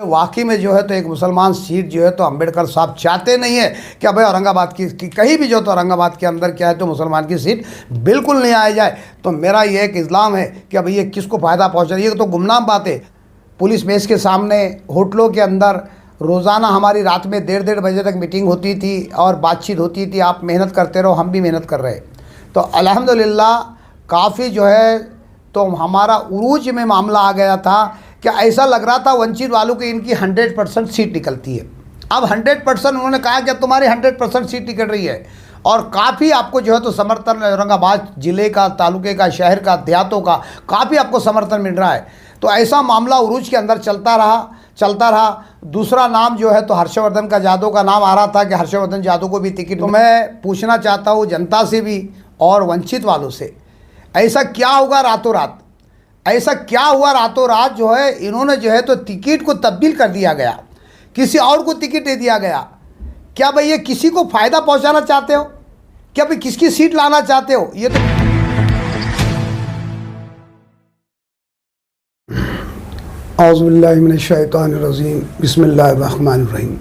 वाकई में जो है तो एक मुसलमान सीट जो है तो अंबेडकर साहब चाहते नहीं है कि भाई औरंगाबाद की कहीं भी जो तो औरंगाबाद के अंदर क्या है तो मुसलमान की सीट बिल्कुल नहीं आ जाए। तो मेरा ये एक इल्ज़ाम है कि भाई ये किसको फ़ायदा पहुँचा रही है, ये तो गुमनाम बात है। पुलिस बेस के सामने होटलों के अंदर रोज़ाना हमारी रात में 1:30 बजे तक मीटिंग होती थी और बातचीत होती थी, आप मेहनत करते रहो, हम भी मेहनत कर रहे। तो अल्हम्दुलिल्लाह काफ़ी जो है तो हमारा उरूज में मामला आ गया था कि ऐसा लग रहा था वंचित वालों की इनकी 100% सीट निकलती है। अब 100% उन्होंने कहा कि तुम्हारी 100% सीट निकल रही है और काफ़ी आपको जो है तो समर्थन औरंगाबाद ज़िले का, तालुके का, शहर का, देहातों का काफ़ी आपको समर्थन मिल रहा है। तो ऐसा मामला उरूज के अंदर चलता रहा। दूसरा नाम जो है तो हर्षवर्धन का जादव का नाम आ रहा था कि हर्षवर्धन जादव को भी टिकट। तो मैं पूछना चाहता हूँ जनता से भी और वंचित वालों से, ऐसा क्या होगा रातों रात, ऐसा क्या हुआ रातों रात जो है इन्होंने जो है तो टिकट को तब्दील कर दिया गया, किसी और को टिकट दे दिया गया। क्या भाई ये किसी को फ़ायदा पहुंचाना चाहते हो? क्या भाई किसकी सीट लाना चाहते हो? ये तो औज़ुबिल्लाहि मिनश्शैतानिर्रजीम बिस्मिल्लाहिर्रहमानिर्रहीम।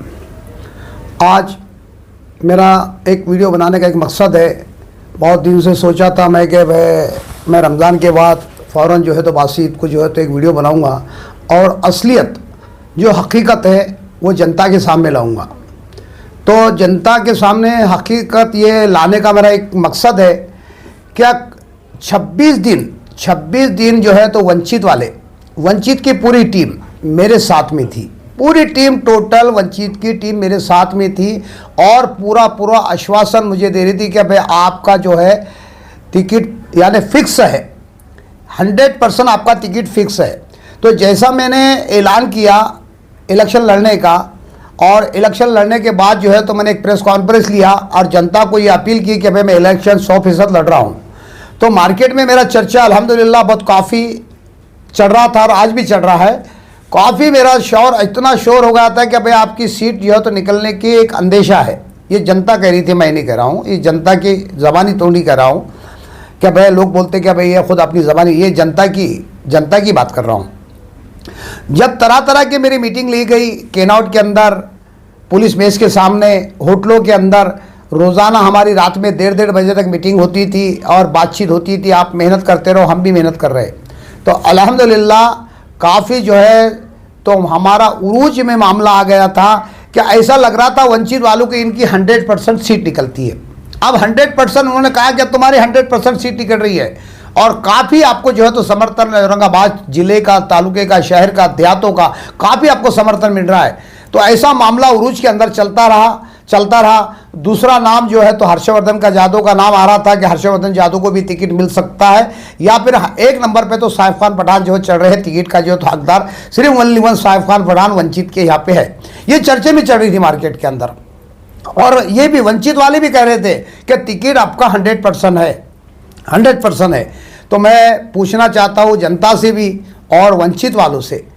आज मेरा एक वीडियो बनाने का एक मकसद है। बहुत दिन से सोचा था मैं कि मैं रमज़ान के बाद फ़ौरन जो है तो बासीत को जो है तो एक वीडियो बनाऊंगा और असलियत जो हकीकत है वो जनता के सामने लाऊंगा। तो जनता के सामने हकीकत ये लाने का मेरा एक मकसद है। क्या 26 दिन जो है तो वंचित की पूरी टीम मेरे साथ में थी, पूरी टीम टोटल वंचित की टीम मेरे साथ में थी और पूरा आश्वासन मुझे दे रही थी कि भाई आपका जो है टिकट यानी फिक्स है, 100% आपका टिकट फिक्स है। तो जैसा मैंने ऐलान किया इलेक्शन लड़ने का और इलेक्शन लड़ने के बाद जो है तो मैंने एक प्रेस कॉन्फ्रेंस लिया और जनता को ये अपील की कि भाई मैं इलेक्शन 100% लड़ रहा हूँ। तो मार्केट में मेरा चर्चा अल्हम्दुलिल्लाह बहुत काफ़ी चल रहा था और आज भी चल रहा है। काफ़ी मेरा इतना शोर हो गया था कि भाई आपकी सीट जो है तो निकलने की एक अंदेशा है। ये जनता कह रही थी, मैं नहीं कह रहा हूँ, ये जनता की ज़बानी तो नहीं कह रहा हूँ। क्या भाई लोग बोलते क्या भाई ये खुद अपनी ज़बानी, ये जनता की बात कर रहा हूँ। जब तरह तरह की मेरी मीटिंग ली गई कैनॉट के अंदर, पुलिस बेस के सामने, होटलों के अंदर, रोज़ाना हमारी रात में 1:30 बजे तक मीटिंग होती थी और बातचीत होती थी, आप मेहनत करते रहो, हम भी मेहनत कर रहे। तो अल्हम्दुलिल्लाह काफ़ी जो है तो हमारा उरूज में मामला आ गया था कि ऐसा लग रहा था वंचित वालों की इनकी 100% सीट निकलती है। अब 100% उन्होंने कहा कि तुम्हारी 100% सीट निकल रही है और काफ़ी आपको जो है तो समर्थन औरंगाबाद ज़िले का, तालुके का, शहर का, देहातों का काफ़ी आपको समर्थन मिल रहा है। तो ऐसा मामला उरूज के अंदर चलता रहा। दूसरा नाम जो है तो हर्षवर्धन का जादव का नाम आ रहा था कि हर्षवर्धन जादव को भी टिकट मिल सकता है, या फिर एक नंबर पे तो साइफ खान पठान जो चल रहे टिकट का जो तो हकदार सिर्फ ओनली वन साइफ खान पठान वंचित के यहाँ पे है। ये चर्चे में चल रही थी मार्केट के अंदर और ये भी वंचित वाले भी कह रहे थे कि टिकट आपका 100% है। तो मैं पूछना चाहता हूँ जनता से भी और वंचित वालों से,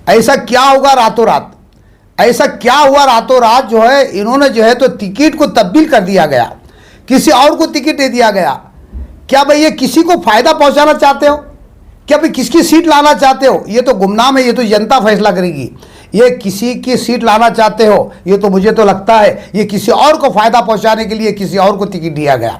ऐसा क्या होगा रातों रात, ऐसा क्या हुआ रातों रात जो है इन्होंने जो है तो टिकट को तब्दील कर दिया गया, किसी और को टिकट दे दिया गया। क्या भाई ये किसी को फ़ायदा पहुंचाना चाहते हो? क्या भाई किसकी सीट लाना चाहते हो? ये तो गुमनाम है, ये तो जनता फैसला करेगी। ये किसी की सीट लाना चाहते हो, ये तो मुझे तो लगता है ये किसी और को फ़ायदा पहुँचाने के लिए किसी और को टिकट दिया गया।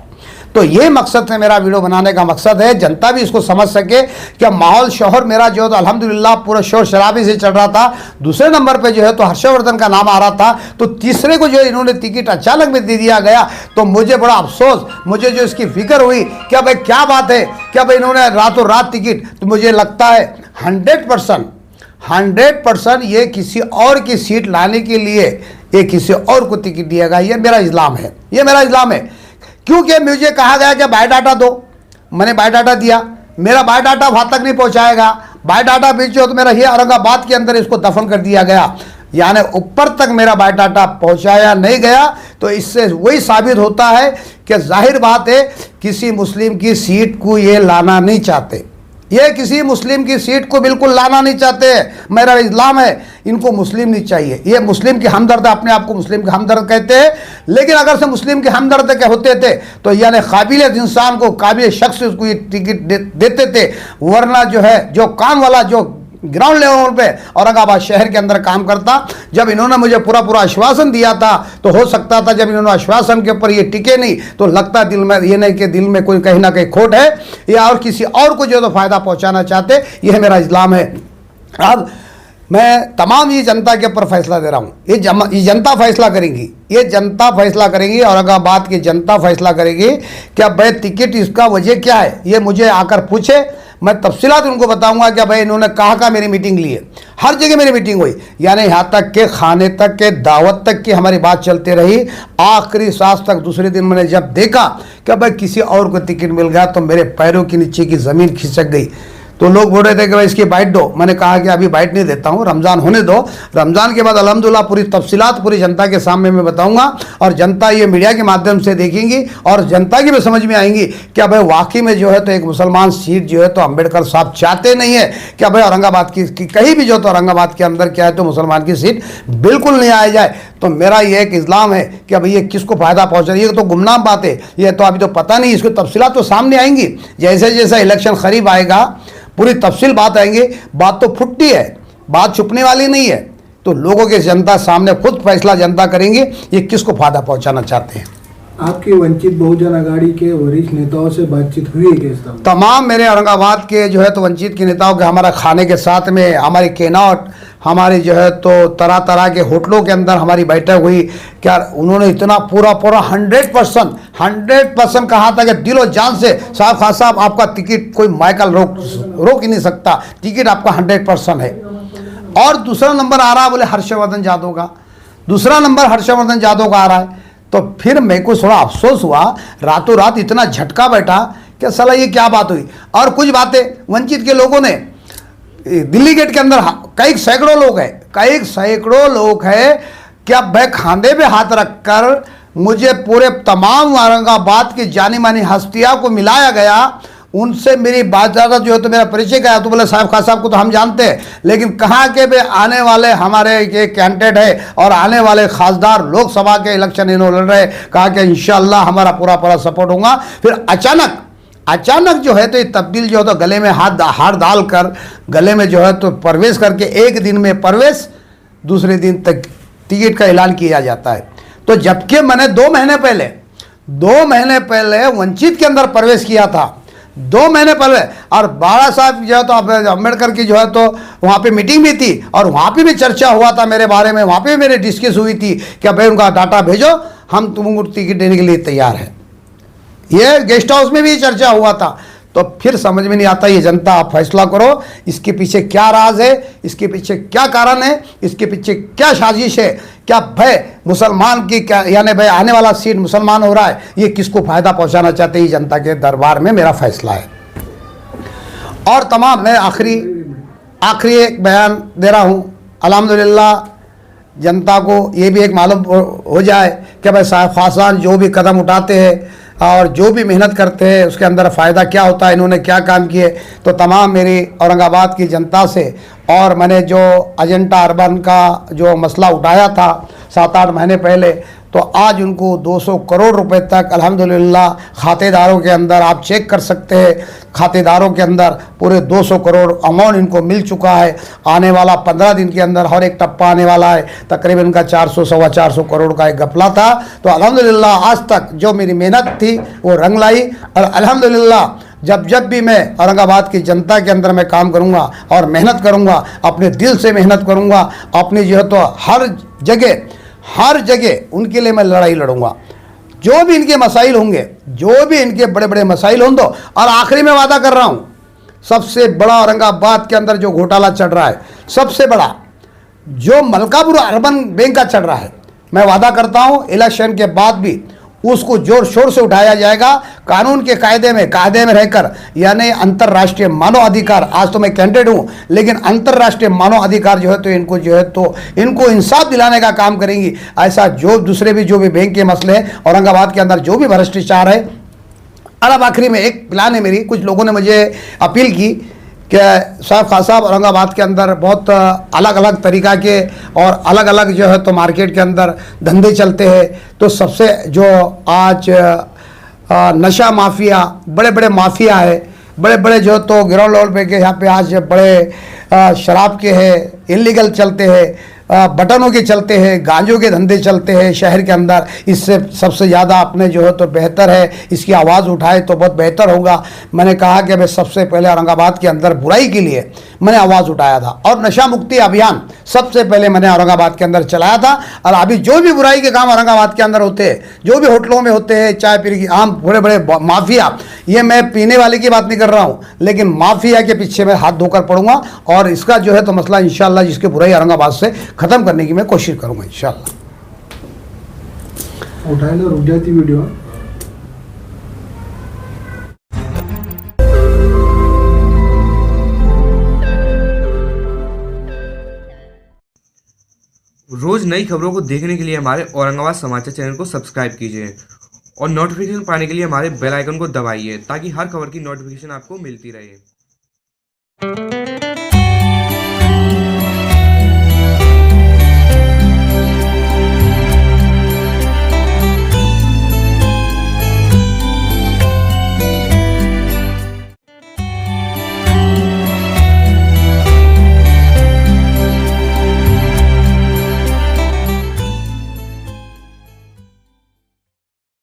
तो ये मकसद है, मेरा वीडियो बनाने का मकसद है जनता भी इसको समझ सके कि माहौल शोहर मेरा जो है तो अल्हम्दुलिल्लाह पूरा शोर शराबी से चल रहा था। दूसरे नंबर पे जो है तो हर्षवर्धन का नाम आ रहा था, तो तीसरे को जो इन्होंने टिकट अचानक में दे दिया गया। तो मुझे बड़ा अफसोस, मुझे जो इसकी फिक्र हुई क्या भाई क्या बात है, क्या भाई इन्होंने रातों रात टिकट, तो मुझे लगता है 100% ये किसी और की सीट लाने के लिए ये किसी और को टिकट दिया गया। ये मेरा इल्ज़ाम है, क्योंकि मुझे कहा गया कि बायोडाटा दो, मैंने बायोडाटा दिया, मेरा बायोडाटा वहाँ तक नहीं पहुँचाएगा, बायोडाटा भेजो तो मेरा ये औरंगाबाद के अंदर इसको दफन कर दिया गया, यानी ऊपर तक मेरा बायोडाटा पहुँचाया नहीं गया। तो इससे वही साबित होता है कि जाहिर बात है किसी मुस्लिम की सीट को ये लाना नहीं चाहते, ये किसी मुस्लिम की सीट को बिल्कुल लाना नहीं चाहते। मेरा इस्लाम है, इनको मुस्लिम नहीं चाहिए। ये मुस्लिम के हमदर्द, अपने आप को मुस्लिम के हमदर्द कहते हैं, लेकिन अगर से मुस्लिम के हमदर्द के होते थे तो यानी काबिल इंसान को, काबिल शख्स उसको ये टिकट देते थे। वरना जो है जो काम वाला जो ग्राउंड लेवल पे औरंगाबाद शहर के अंदर काम करता। जब इन्होंने मुझे पूरा आश्वासन दिया था तो हो सकता था, जब इन्होंने आश्वासन के ऊपर ये टिके नहीं तो लगता दिल में ये नहीं कि दिल में कोई कहीं ना कहीं खोट है या और किसी और को जो तो फायदा पहुंचाना चाहते। यह मेरा इस्लाम है। अब मैं तमाम ये जनता के ऊपर फैसला दे रहा हूँ। ये जनता फैसला करेंगी, ये जनता फैसला करेंगी, औरंगाबाद की जनता फैसला करेगी कि भाई टिकट इसका वजह क्या है। ये मुझे आकर पूछे, मैं तफसीलात उनको बताऊंगा कि भाई इन्होंने कहाँ मेरी मीटिंग ली है। हर जगह मेरी मीटिंग हुई, यानी यहाँ तक के खाने तक के दावत तक की हमारी बात चलती रही। आखिरी सांस तक दूसरे दिन मैंने जब देखा कि भाई किसी और को टिकट मिल गया तो मेरे पैरों के नीचे की ज़मीन खिसक गई। तो लोग बोल रहे थे कि भाई इसकी बाइट दो। मैंने कहा कि अभी बाइट नहीं देता हूँ, रमज़ान होने दो। रमज़ान के बाद अल्हम्दुलिल्लाह पूरी तफसीलात पूरी जनता के सामने मैं बताऊंगा और जनता ये मीडिया के माध्यम से देखेंगी और जनता की भी समझ में आएंगी कि भाई वाकई में जो है तो एक मुसलमान सीट जो है तो अम्बेडकर साहब चाहते नहीं है कि भाई औरंगाबाद की कहीं भी जो तो औरंगाबाद के अंदर क्या है तो मुसलमान की सीट बिल्कुल नहीं आ जाए। तो मेरा ये एक इस्लाम है कि भाई ये किसको फ़ायदा पहुँचा, ये तो गुमनाम बात है, ये तो अभी तो पता नहीं, इसकी तफसीलात तो सामने आएंगी। जैसे जैसे इलेक्शन करीब आएगा पूरी तफसील बात आएंगे। बात तो फुट्टी है, बात छुपने वाली नहीं है। तो लोगों के जनता सामने खुद फैसला जनता करेंगे ये किसको फायदा पहुंचाना चाहते हैं। आपकी वंचित बहुजन आघाड़ी के वरिष्ठ नेताओं से बातचीत हुई है क्या? तमाम मेरे औरंगाबाद के जो है तो वंचित के नेताओं के हमारा खाने के साथ में हमारी केनॉट हमारी जो है तो तरह तरह के होटलों के अंदर हमारी बैठक हुई। क्या उन्होंने इतना पूरा 100% कहा था कि दिलो जान से साहब खान साहब आपका टिकट कोई माइकल रोक ही नहीं सकता, टिकट आपका 100% है। और दूसरा नंबर आ रहा है बोले हर्षवर्धन यादव का, दूसरा नंबर हर्षवर्धन यादव का आ रहा है। तो फिर मेरे को थोड़ा अफसोस हुआ, रातों रात इतना झटका बैठा कि साला ये क्या बात हुई। और कुछ बातें वंचित के लोगों ने दिल्ली गेट के अंदर कई सैकड़ों लोग हैं क्या भाई खांधे पे हाथ रखकर मुझे पूरे तमाम औरंगाबाद की जानी मानी हस्तियां को मिलाया गया। उनसे मेरी बात ज़्यादा जो है तो मेरा परिचय गया तो बोले साहब खान साहब को तो हम जानते हैं, लेकिन कहाँ के भी आने वाले हमारे ये कैंडिडेट है और आने वाले खासदार लोकसभा के इलेक्शन इन्होंने लड़ रहे, कहा कि इंशाल्लाह हमारा पूरा सपोर्ट होगा। फिर अचानक जो है तो ये तब्दील जो है तो गले में हाथ डालकर गले में जो है तो प्रवेश करके एक दिन में प्रवेश, दूसरे दिन तक टिकट का ऐलान किया जाता है। तो जबकि मैंने 2 महीने पहले वंचित के अंदर प्रवेश किया था, 2 महीने पहले, और बाला साहब जो है तो अम्बेडकर की जो है तो वहाँ पे मीटिंग भी थी और वहाँ पे भी चर्चा हुआ था मेरे बारे में, वहाँ पे भी मेरी डिस्कस हुई थी कि भाई उनका डाटा भेजो, हम तुमको टिकट देने के लिए तैयार है। ये गेस्ट हाउस में भी चर्चा हुआ था। तो फिर समझ में नहीं आता, ये जनता आप फैसला करो इसके पीछे क्या राज है, इसके पीछे क्या कारण है, इसके पीछे क्या साजिश है। क्या भय मुसलमान की क्या, यानी भाई आने वाला सीट मुसलमान हो रहा है, ये किसको फायदा पहुंचाना चाहते हैं, जनता के दरबार में मेरा फैसला है। और तमाम मैं आखिरी एक बयान दे रहा हूँ, अल्हम्दुलिल्लाह जनता को ये भी एक मालूम हो जाए कि भाई साहब खासान जो भी कदम उठाते हैं और जो भी मेहनत करते हैं उसके अंदर फ़ायदा क्या होता है, इन्होंने क्या काम किए। तो तमाम मेरी औरंगाबाद की जनता से, और मैंने जो अजंता अर्बन का जो मसला उठाया था 7-8 महीने पहले, तो आज उनको 200 करोड़ रुपए तक अल्हम्दुलिल्लाह खातेदारों के अंदर आप चेक कर सकते हैं, खातेदारों के अंदर पूरे 200 करोड़ अमाउंट इनको मिल चुका है। आने वाला 15 दिन के अंदर हर एक टप्पा आने वाला है। तकरीबन इनका 400-425 करोड़ का एक गफला था। तो अल्हम्दुलिल्लाह आज तक जो मेरी मेहनत थी वो रंग लाई। और अल्हम्दुलिल्लाह जब भी मैं औरंगाबाद की जनता के अंदर मैं काम करूँगा और मेहनत करूँगा, अपने दिल से मेहनत करूँगा, अपनी जो है तो हर जगह उनके लिए मैं लड़ाई लड़ूंगा। जो भी इनके मसाइल होंगे, जो भी इनके बड़े बड़े मसाइल होंगे। और आखिरी में वादा कर रहा हूँ, सबसे बड़ा औरंगाबाद के अंदर जो घोटाला चल रहा है, सबसे बड़ा जो मलकापुर अर्बन बैंक का चल रहा है, मैं वादा करता हूँ इलेक्शन के बाद भी उसको जोर शोर से उठाया जाएगा। कानून के कायदे में रहकर, यानी अंतर्राष्ट्रीय मानव अधिकार, आज तो मैं कैंडिडेट हूँ लेकिन अंतर्राष्ट्रीय मानव अधिकार जो है तो इनको इंसाफ दिलाने का काम करेंगी। ऐसा जो दूसरे भी जो भी बैंक के मसले हैं औरंगाबाद के अंदर, जो भी भ्रष्टाचार है। और अब आखिरी में एक प्लान है मेरी, कुछ लोगों ने मुझे अपील की कि साहब खान साहब औरंगाबाद के अंदर बहुत अलग अलग तरीक़ा के और अलग अलग जो है तो मार्केट के अंदर धंधे चलते हैं। तो सबसे जो आज नशा माफिया, बड़े बड़े माफिया है, बड़े बड़े जो तो ग्राउंड लेवल पे के यहाँ पे आज बड़े शराब के हैं, इलीगल चलते हैं, बटनों के चलते हैं, गांजों के धंधे चलते हैं शहर के अंदर। इससे सबसे ज़्यादा अपने जो है तो बेहतर है इसकी आवाज़ उठाए तो बहुत बेहतर होगा। मैंने कहा कि मैं सबसे पहले औरंगाबाद के अंदर बुराई के लिए मैंने आवाज़ उठाया था और नशा मुक्ति अभियान सबसे पहले मैंने औरंगाबाद के अंदर चलाया था। और अभी जो भी बुराई के काम औरंगाबाद के अंदर होते हैं, जो भी होटलों में होते हैं, चाय पीने की आम बड़े बड़े माफिया, ये मैं पीने वाले की बात नहीं कर रहा हूँ, लेकिन माफिया के पीछे मैं हाथ धोकर पड़ूंगा और इसका जो है तो मसला इंशाल्लाह जिसकी बुराई औरंगाबाद से ख़त्म करने की मैं कोशिश करूंगा इंशाल्लाह। उठाए तो रुक जाती वीडियो। रोज नई खबरों को देखने के लिए हमारे औरंगाबाद समाचार चैनल को सब्सक्राइब कीजिए और नोटिफिकेशन पाने के लिए हमारे बेल आइकन को दबाइए ताकि हर खबर की नोटिफिकेशन आपको मिलती रहे।